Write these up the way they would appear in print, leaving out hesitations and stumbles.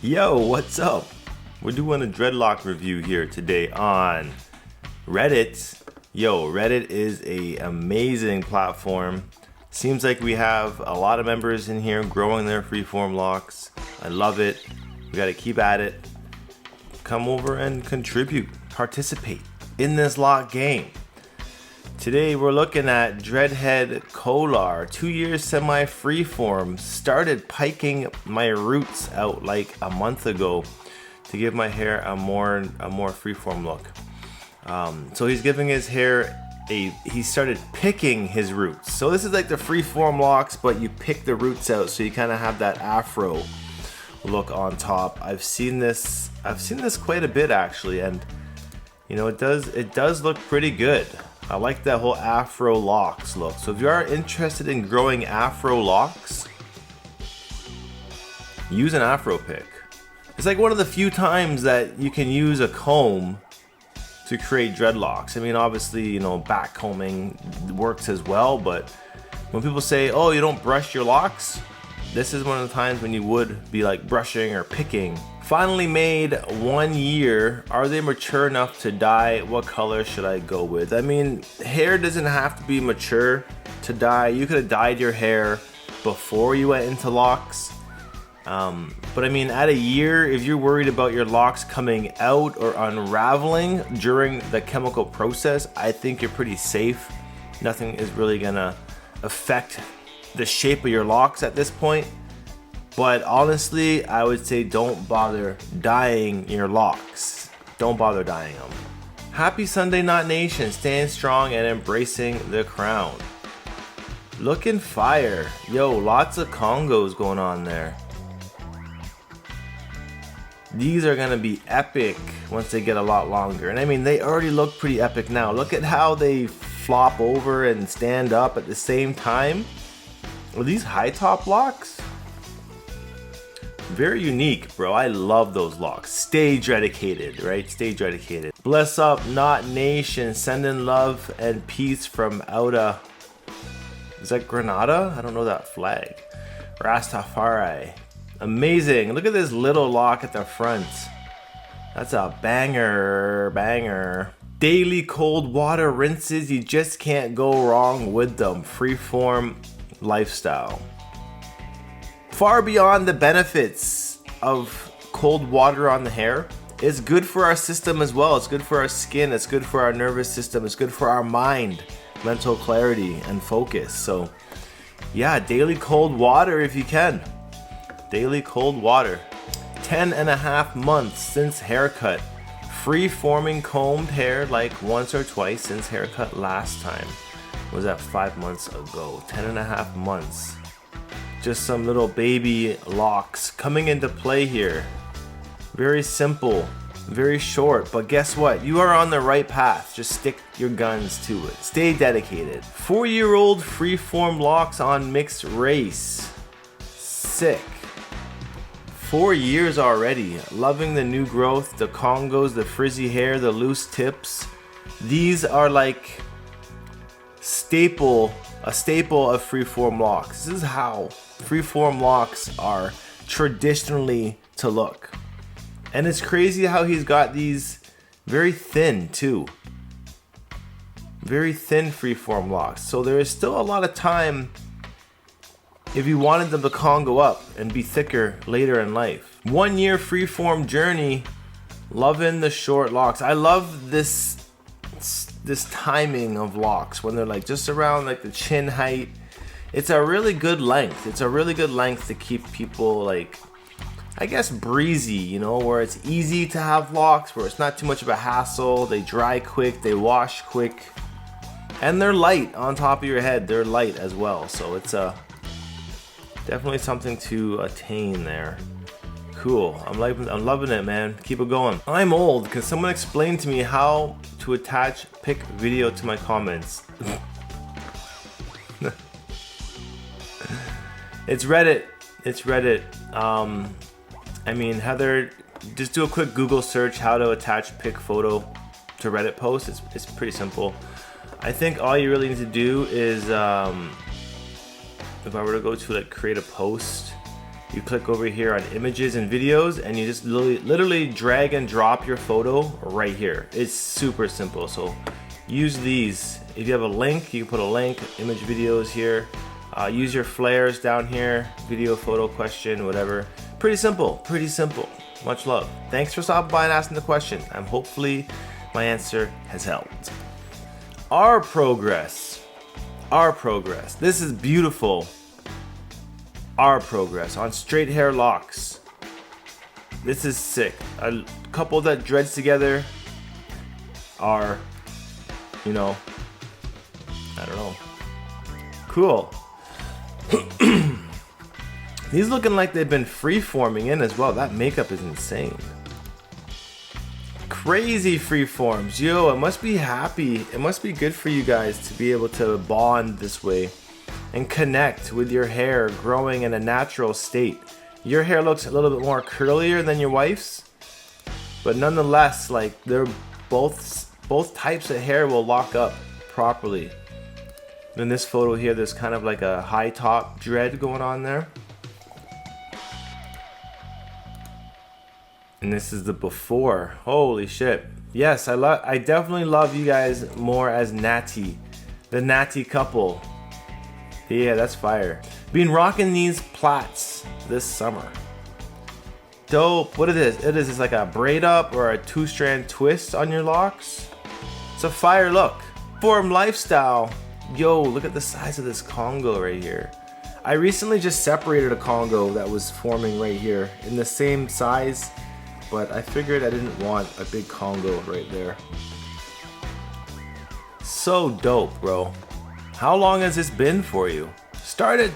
Yo, what's up? We're doing a dreadlock review here today on Reddit. Yo, Reddit is an amazing platform. Seems like we have a lot of members in here growing their freeform locks. I love it. We gotta keep at it. Come over and contribute, participate in this lock game. Today we're looking at Dreadhead Kolar, 2 years semi-freeform. Started piking my roots out like a month ago to give my hair a more freeform look. So he's giving his hair he started picking his roots. So this is like the freeform locks, but you pick the roots out, so you kind of have that afro look on top. I've seen this quite a bit actually, and you know, it does look pretty good. I like that whole afro locks look. So if you are interested in growing afro locks, use an afro pick. It's like one of the few times that you can use a comb to create dreadlocks. I mean, obviously, you know, back combing works as well, but when people say, oh, you don't brush your locks, this is one of the times when you would be like brushing or picking. Finally made 1 year. Are they mature enough to dye? What color should I go with? I mean, hair doesn't have to be mature to dye. You could have dyed your hair before you went into locks. But I mean, at a year, if you're worried about your locks coming out or unraveling during the chemical process, I think you're pretty safe. Nothing is really gonna affect the shape of your locks at this point. But honestly, I would say don't bother dyeing your locks. Don't bother dyeing them. Happy Sunday, Knot Nation. Staying strong and embracing the crown. Looking fire. Yo, lots of congos going on there. These are gonna be epic once they get a lot longer. And I mean, they already look pretty epic now. Look at how they flop over and stand up at the same time. Are these high top locks? Very unique, bro. I love those locks. Stay dedicated, right? Stay dedicated. Bless up, Knot Nation. Sending love and peace from Outa. Is that Grenada? I don't know that flag. Rastafari. Amazing. Look at this little lock at the front. That's a banger. Daily cold water rinses. You just can't go wrong with them. Freeform lifestyle. Far beyond the benefits of cold water on the hair, it's good for our system as well. It's good for our skin, it's good for our nervous system, it's good for our mind, mental clarity and focus. So yeah, daily cold water if you can. Daily cold water. 10.5 months since haircut. Free-forming combed hair like once or twice since haircut last time. Was that 5 months ago? 10.5 months. Just some little baby locks coming into play here. Very simple, very short, but guess what? You are on the right path. Just stick your guns to it. Stay dedicated. 4-year-old freeform locks on mixed race. Sick. 4 years already. Loving the new growth, the congos, the frizzy hair, the loose tips. These are like a staple of freeform locks. This is how freeform locks are traditionally to look. And it's crazy how he's got these very thin too. Very thin freeform locks. So there is still a lot of time if you wanted them to congo up and be thicker later in life. 1 year freeform journey. Loving the short locks. I love this timing of locks when they're like just around like the chin height. It's a really good length. It's a really good length to keep people like, I guess, breezy, you know, where it's easy to have locks, where it's not too much of a hassle. They dry quick, they wash quick, and they're light on top of your head. They're light as well, so it's definitely something to attain there. Cool. I'm loving it, man. Keep it going. I'm old. Can someone explain to me how to attach pic video to my comments? It's Reddit. It's Reddit. I mean, Heather, just do a quick Google search how to attach pic photo to Reddit post. It's pretty simple. I think all you really need to do is if I were to go to like create a post, You click over here on images and videos, and you just literally drag and drop your photo right here. It's super simple. So use these. If you have a link, you can put a link, image videos here. Use your flares down here, video, photo, question, whatever. Pretty simple, pretty simple. Much love. Thanks for stopping by and asking the question. Hopefully my answer has helped. Our progress. This is beautiful. Our progress on straight hair locks. This is sick. A couple that dreads together are, you know, I don't know. Cool. These looking like they've been free-forming in as well. That makeup is insane. Crazy freeforms. Yo, it must be happy. It must be good for you guys to be able to bond this way and connect with your hair growing in a natural state. Your hair looks a little bit more curlier than your wife's, but nonetheless, like, they're both types of hair will lock up properly. In this photo here, there's kind of like a high top dread going on there. And this is the before. Holy shit. Yes, I definitely love you guys more as Natty. The Natty couple. Yeah, that's fire. Been rocking these plaits this summer. Dope. What is this? It is like a braid up or a 2-strand twist on your locks. It's a fire look. Freeform lifestyle. Yo, look at the size of this Congo right here. I recently just separated a Congo that was forming right here in the same size, but I figured I didn't want a big Congo right there. So dope, bro. How long has this been for you? Started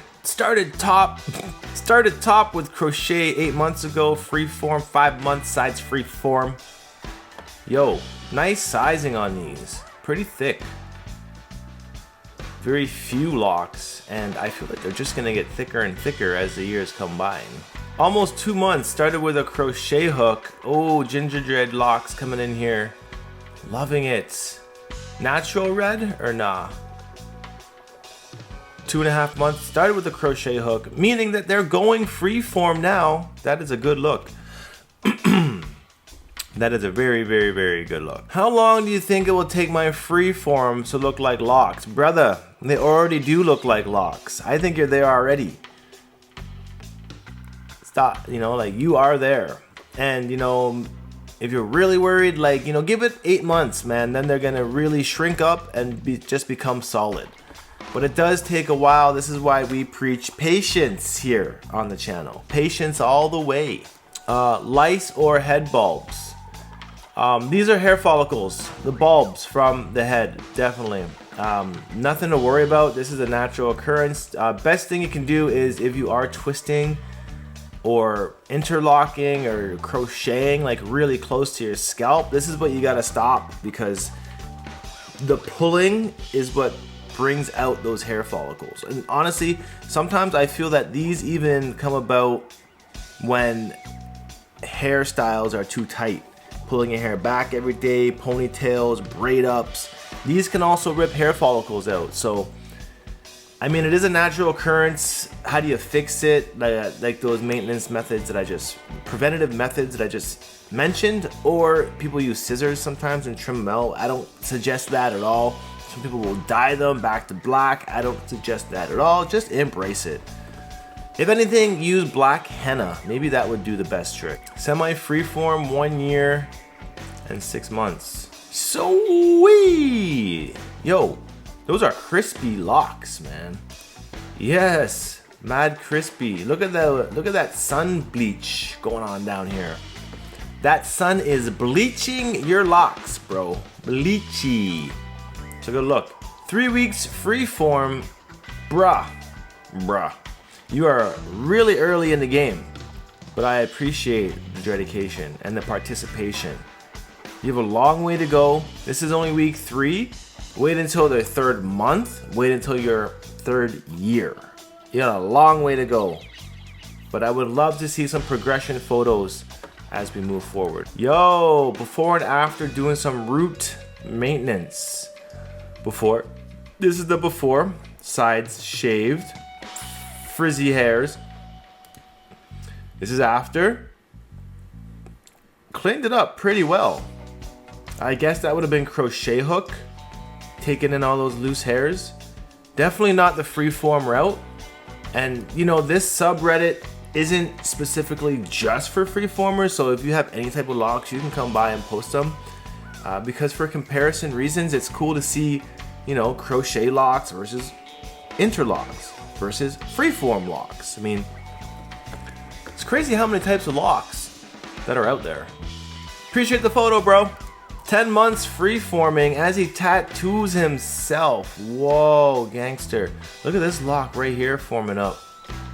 top with crochet 8 months ago, freeform 5 months, sides freeform. Yo, nice sizing on these. Pretty thick. Very few locks, and I feel like they're just gonna get thicker and thicker as the years come by. Almost 2 months, started with a crochet hook. Oh, ginger dreadlocks coming in here. Loving it. Natural red or nah? 2.5 months, started with a crochet hook, meaning that they're going freeform now. That is a good look. That is a very, very, very good look. How long do you think it will take my freeform to look like locks? Brother, they already do look like locks. I think you're there already. Stop, you know, like, you are there. And, you know, if you're really worried, like, you know, give it 8 months, man. Then they're gonna really shrink up and just become solid. But it does take a while. This is why we preach patience here on the channel. Patience all the way. Lice or head bulbs. These are hair follicles, the bulbs from the head, definitely. Nothing to worry about. This is a natural occurrence. Best thing you can do is, if you are twisting or interlocking or crocheting like really close to your scalp, this is what you gotta stop, because the pulling is what brings out those hair follicles. And honestly, sometimes I feel that these even come about when hairstyles are too tight. Pulling your hair back every day, ponytails, braid ups. These can also rip hair follicles out. So, I mean, it is a natural occurrence. How do you fix it? Like those maintenance methods that preventative methods that I just mentioned, or people use scissors sometimes and trim them out. I don't suggest that at all. Some people will dye them back to black. I don't suggest that at all. Just embrace it. If anything, use black henna. Maybe that would do the best trick. Semi-freeform, 1 year and 6 months. Sweet! Yo, those are crispy locks, man. Yes, mad crispy. Look at that sun bleach going on down here. That sun is bleaching your locks, bro. Bleachy. So good look. 3 weeks freeform, bruh. You are really early in the game, but I appreciate the dedication and the participation. You have a long way to go. This is only week 3. Wait until the 3rd month. Wait until your 3rd year. You got a long way to go, but I would love to see some progression photos as we move forward. Yo, before and after doing some root maintenance. Before, this is the before, sides shaved, frizzy hairs. This is after. Cleaned it up pretty well. I guess that would have been crochet hook, taking in all those loose hairs. Definitely not the freeform route. And you know, this subreddit isn't specifically just for freeformers, so if you have any type of locks, you can come by and post them. Because for comparison reasons, it's cool to see, you know, crochet locks versus interlocks versus freeform locks. I mean, it's crazy how many types of locks that are out there. Appreciate the photo, bro. 10 months freeforming as he tattoos himself. Whoa, gangster. Look at this lock right here forming up.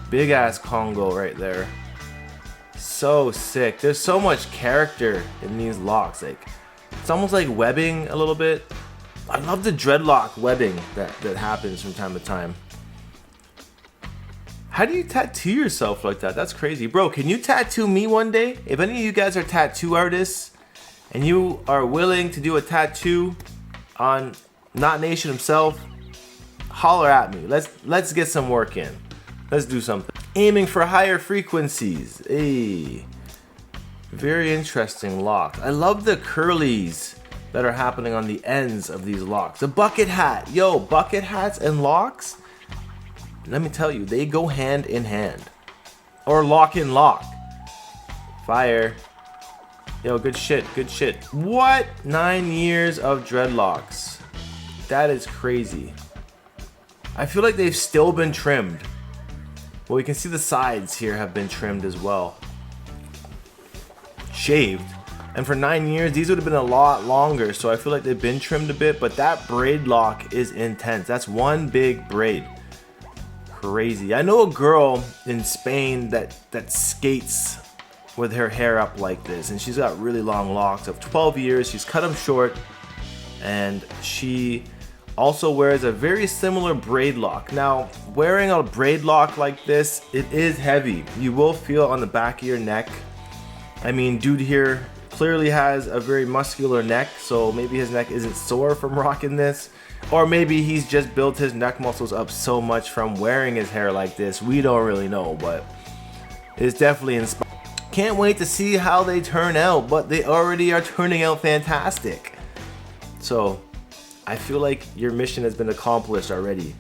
Big ass Congo right there. So sick. There's so much character in these locks. Like, it's almost like webbing a little bit. I love the dreadlock webbing that happens from time to time. How do you tattoo yourself like that? That's crazy. Bro, can you tattoo me one day? If any of you guys are tattoo artists and you are willing to do a tattoo on Not Nation himself, holler at me. Let's get some work in. Let's do something. Aiming for higher frequencies. Hey. Very interesting lock. I love the curlies that are happening on the ends of these locks. The bucket hat. Yo, bucket hats and locks, let me tell you, they go hand in hand. Or lock in lock. Fire. Yo, good shit, good shit. What? 9 years of dreadlocks. That is crazy. I feel like they've still been trimmed. Well, you can see the sides here have been trimmed as well. Shaved. And for 9 years, these would have been a lot longer, so I feel like they've been trimmed a bit, but that braid lock is intense. That's one big braid. Crazy. I know a girl in Spain that skates with her hair up like this, and she's got really long locks of 12 years. She's cut them short, and she also wears a very similar braid lock. Now, wearing a braid lock like this, it is heavy. You will feel on the back of your neck. I mean, dude here clearly has a very muscular neck, so maybe his neck isn't sore from rocking this, or maybe he's just built his neck muscles up so much from wearing his hair like this. We don't really know, but it's definitely inspiring. Can't wait to see how they turn out, but they already are turning out fantastic. So I feel like your mission has been accomplished already,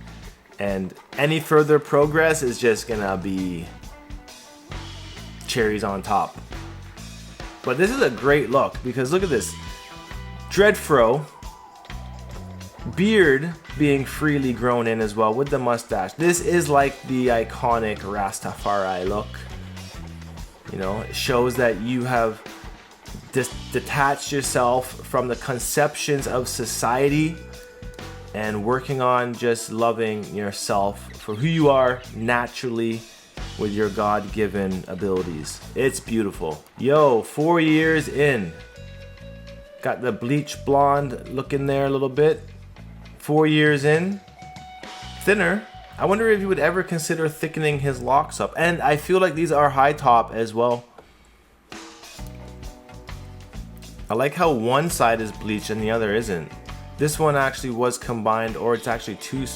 and any further progress is just gonna be cherries on top. But this is a great look, because look at this. Dread fro, beard being freely grown in as well with the mustache. This is like the iconic Rastafari look. You know, it shows that you have detached yourself from the conceptions of society and working on just loving yourself for who you are naturally with your God-given abilities. It's beautiful. Yo, 4 years in. Got the bleach blonde look in there a little bit. 4 years in. Thinner. I wonder if he would ever consider thickening his locks up. And I feel like these are high top as well. I like how one side is bleached and the other isn't. This one actually was combined, or it's actually two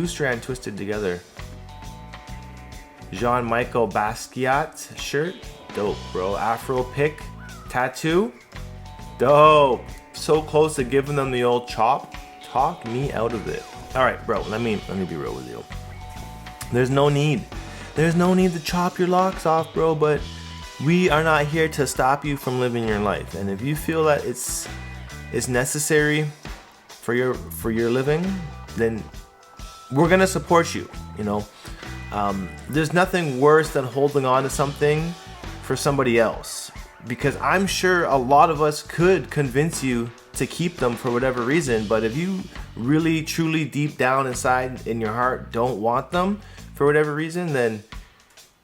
strand twisted together. Jean-Michel Basquiat shirt. Dope, bro. Afro pick. Tattoo. Dope. So close to giving them the old chop. Talk me out of it. Alright, bro, let me be real with you. There's no need to chop your locks off, bro, but we are not here to stop you from living your life. And if you feel that it's necessary for your living, then we're gonna support you, you know. There's nothing worse than holding on to something for somebody else, because I'm sure a lot of us could convince you to keep them for whatever reason, but if you really truly deep down inside in your heart don't want them for whatever reason, then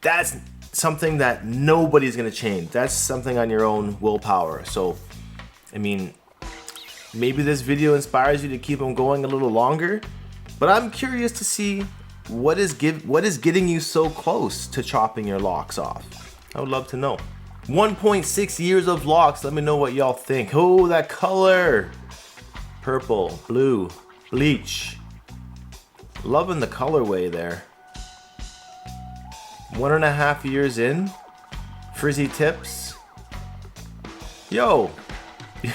that's something that nobody's gonna change. That's something on your own willpower. So I mean, maybe this video inspires you to keep them going a little longer, but I'm curious to see what is getting you so close to chopping your locks off. I would love to know. 1.6 years of locks. Let me know what y'all think. Oh, that color. Purple, blue, bleach. Loving the colorway there. 1.5 years in. Frizzy tips. Yo,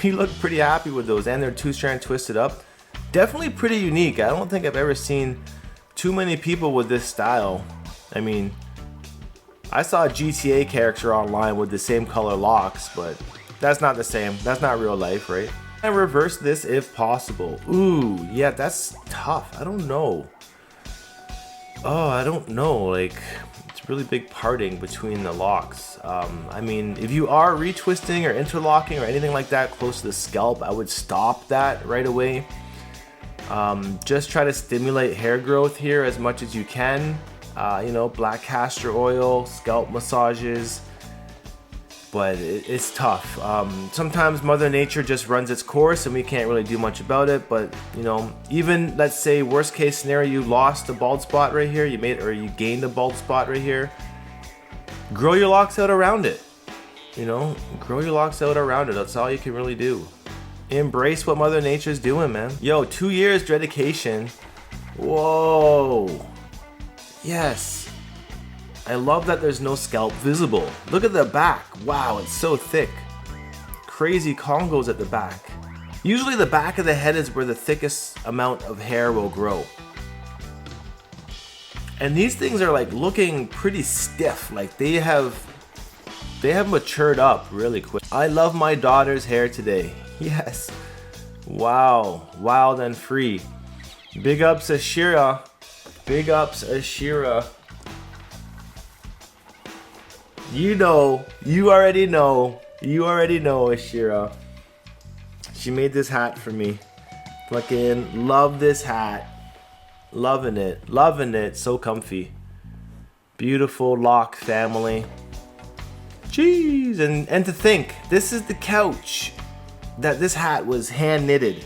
you look pretty happy with those, and they're 2-strand twisted up. Definitely pretty unique. I don't think I've ever seen too many people with this style. I mean, I saw a GTA character online with the same color locks, but that's not the same. That's not real life, right? And reverse this if possible. Ooh, yeah, that's tough. I don't know. Oh, I don't know. Like, it's really big parting between the locks. I mean, if you are retwisting or interlocking or anything like that close to the scalp, I would stop that right away. Just try to stimulate hair growth here as much as you can. You know, black castor oil, scalp massages. But it's tough. Sometimes Mother Nature just runs its course and we can't really do much about it. But, you know, even let's say worst case scenario, you lost a bald spot right here, you gained a bald spot right here. Grow your locks out around it. You know, grow your locks out around it. That's all you can really do. Embrace what Mother Nature's doing, man. Yo, 2 years dedication. Whoa. Yes. I love that there's no scalp visible. Look at the back. Wow, it's so thick. Crazy congos at the back. Usually the back of the head is where the thickest amount of hair will grow. And these things are like looking pretty stiff. Like they have matured up really quick. I love my daughter's hair today. Yes. Wow. Wild and free. Big ups Ashira. Big ups Ashira. You know, you already know, Ashira. She made this hat for me. Fucking love this hat. Loving it, so comfy. Beautiful lock family. Jeez, and to think, this is the couch that this hat was hand knitted.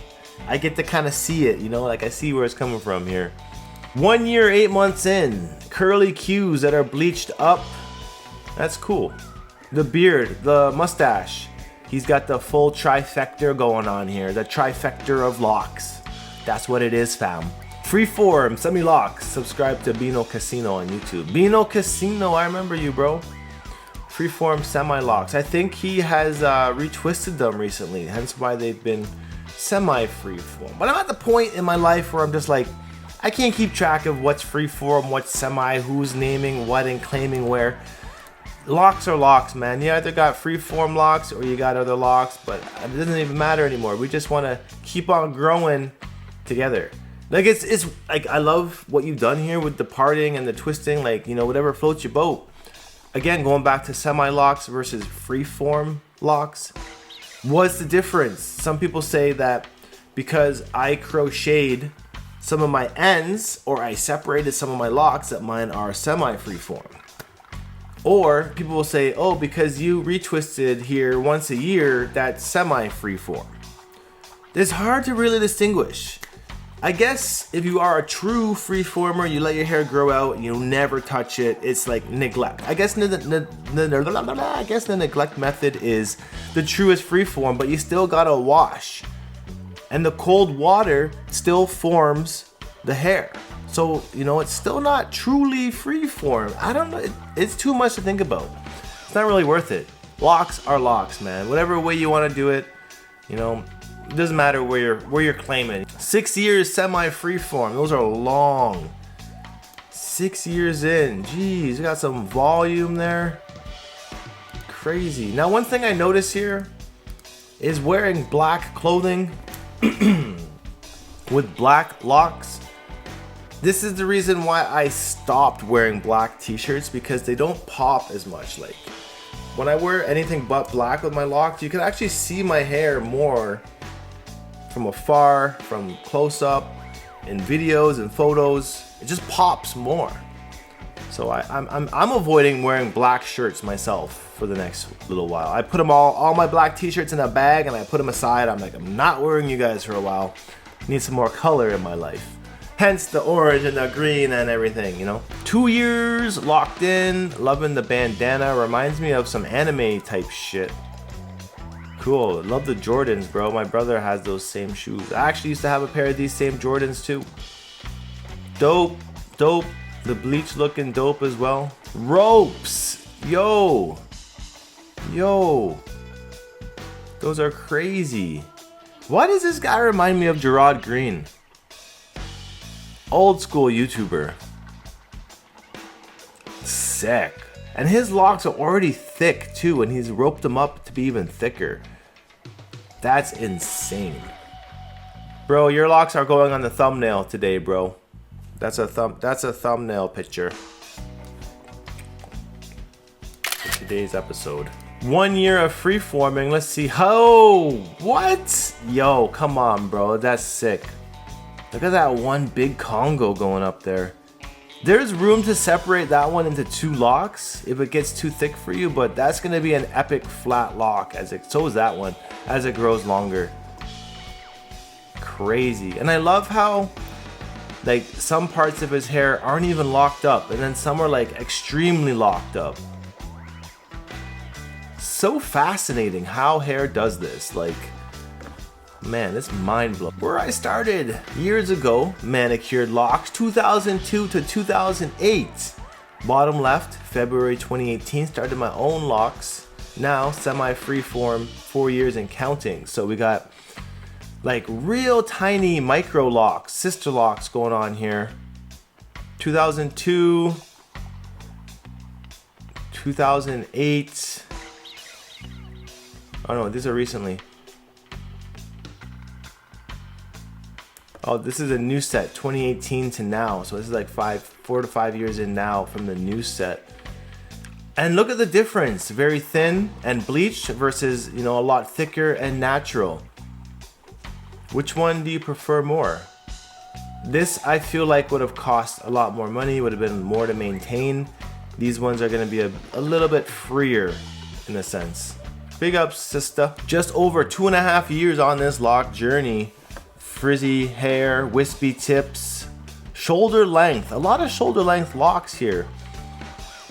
I get to kind of see it, you know, like I see where it's coming from here. 1 year, 8 months in, curly cues that are bleached up. That's cool. The beard, the mustache. He's got the full trifecta going on here. The trifecta of locks. That's what it is, fam. Freeform, semi-locks. Subscribe to Bino Casino on YouTube. Bino Casino, I remember you, bro. Freeform semi-locks. I think he has retwisted them recently. Hence why they've been semi-freeform. But I'm at the point in my life where I'm just like, I can't keep track of what's freeform, what's semi, who's naming what and claiming where. Locks are locks, man. You either got freeform locks or you got other locks, but it doesn't even matter anymore. We just want to keep on growing together. Like it's like I love what you've done here with the parting and the twisting, like, you know, whatever floats your boat. Again, going back to semi-locks versus freeform locks. What's the difference? Some people say that because I crocheted some of my ends or I separated some of my locks that mine are semi-freeform. Or people will say, oh, because you retwisted here once a year, that's semi-freeform. It's hard to really distinguish. I guess if you are a true freeformer, you let your hair grow out and you never touch it, it's like neglect. I guess the neglect method is the truest freeform, but you still gotta wash. And the cold water still forms the hair. So, you know, it's still not truly freeform. I don't know. It's too much to think about. It's not really worth it. Locks are locks, man. Whatever way you want to do it, you know, it doesn't matter where you're claiming. 6 years semi-freeform. Those are long. 6 years in. Jeez, we got some volume there. Crazy. Now, one thing I notice here is wearing black clothing with black locks. This is the reason why I stopped wearing black t-shirts, because they don't pop as much. Like when I wear anything but black with my locks, you can actually see my hair more from afar, from close up, in videos and photos. It just pops more. So I'm avoiding wearing black shirts myself for the next little while. I put them all my black t-shirts in a bag and I put them aside. I'm like, I'm not wearing you guys for a while. Need some more color in my life. Hence the orange and the green and everything, you know. 2 years locked in, loving the bandana. Reminds me of some anime type shit. Cool, love the Jordans, bro. My brother has those same shoes. I actually used to have a pair of these same Jordans too. Dope, dope. The bleach looking dope as well. Ropes! Yo! Yo! Those are crazy. Why does this guy remind me of Gerard Green? Old school YouTuber. Sick. And his locks are already thick too, and he's roped them up to be even thicker. That's insane. Bro, your locks are going on the thumbnail today, bro. That's a thumbnail picture for today's episode. 1 year of freeforming. Let's see. Oh, what? Yo, come on, bro. That's sick. Look at that one big Congo going up there. There's room to separate that one into 2 locks if it gets too thick for you, but that's gonna be an epic flat lock so is that one as it grows longer. Crazy. And I love how like some parts of his hair aren't even locked up, and then some are like extremely locked up. So fascinating how hair does this. Like, man, it's mind blowing. Where I started years ago, manicured locks, 2002 to 2008. Bottom left, February 2018, started my own locks. Now, semi-freeform, 4 years and counting. So we got like real tiny micro locks, sister locks going on here. 2002, 2008. Oh no, these are recently. Oh, this is a new set, 2018 to now. So this is like 4 to 5 years in now from the new set. And look at the difference. Very thin and bleached versus, you know, a lot thicker and natural. Which one do you prefer more? This I feel like would have cost a lot more money, would have been more to maintain. These ones are gonna be a little bit freer in a sense. Big ups, sister. Just over 2.5 years on this lock journey. Frizzy hair, wispy tips, shoulder length. A lot of shoulder length locks here.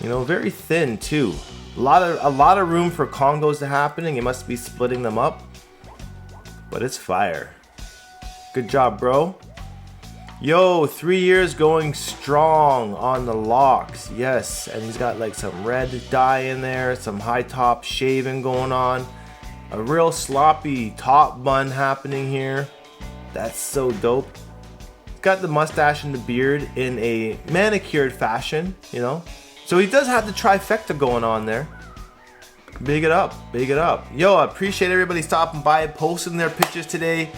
You know, very thin too. A lot of room for congos to happening. You must be splitting them up, but it's fire. Good job, bro. Yo, 3 years going strong on the locks. Yes, and he's got like some red dye in there, some high top shaving going on. A real sloppy top bun happening here. That's so dope. Got the mustache and the beard in a manicured fashion, you know. So he does have the trifecta going on there. Big it up, big it up. Yo, I appreciate everybody stopping by, posting their pictures today.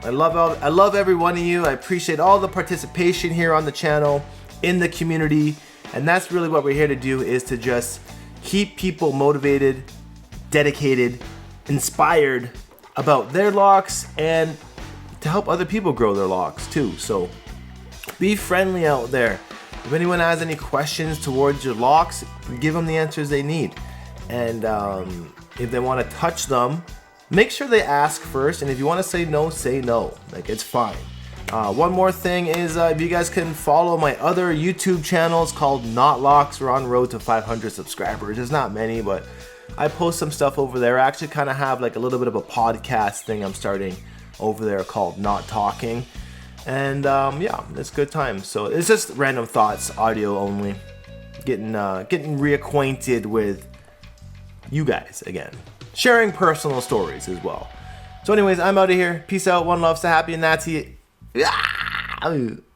I love every one of you. I appreciate all the participation here on the channel, in the community. And that's really what we're here to do, is to just keep people motivated, dedicated, inspired about their locks, and to help other people grow their locks too. So be friendly out there. If anyone has any questions towards your locks, give them the answers they need. And if they want to touch them, make sure they ask first. And if you want to say no, say no. Like, it's fine. One more thing is, if you guys can follow my other YouTube channels called Not Locks. We're on road to 500 subscribers. There's not many, but I post some stuff over there. I actually kind of have like a little bit of a podcast thing I'm starting over there called Not Talking. And yeah, it's good time. So it's just random thoughts, audio only. Getting reacquainted with you guys again. Sharing personal stories as well. So anyways, I'm out of here. Peace out. One love. So happy and that's it.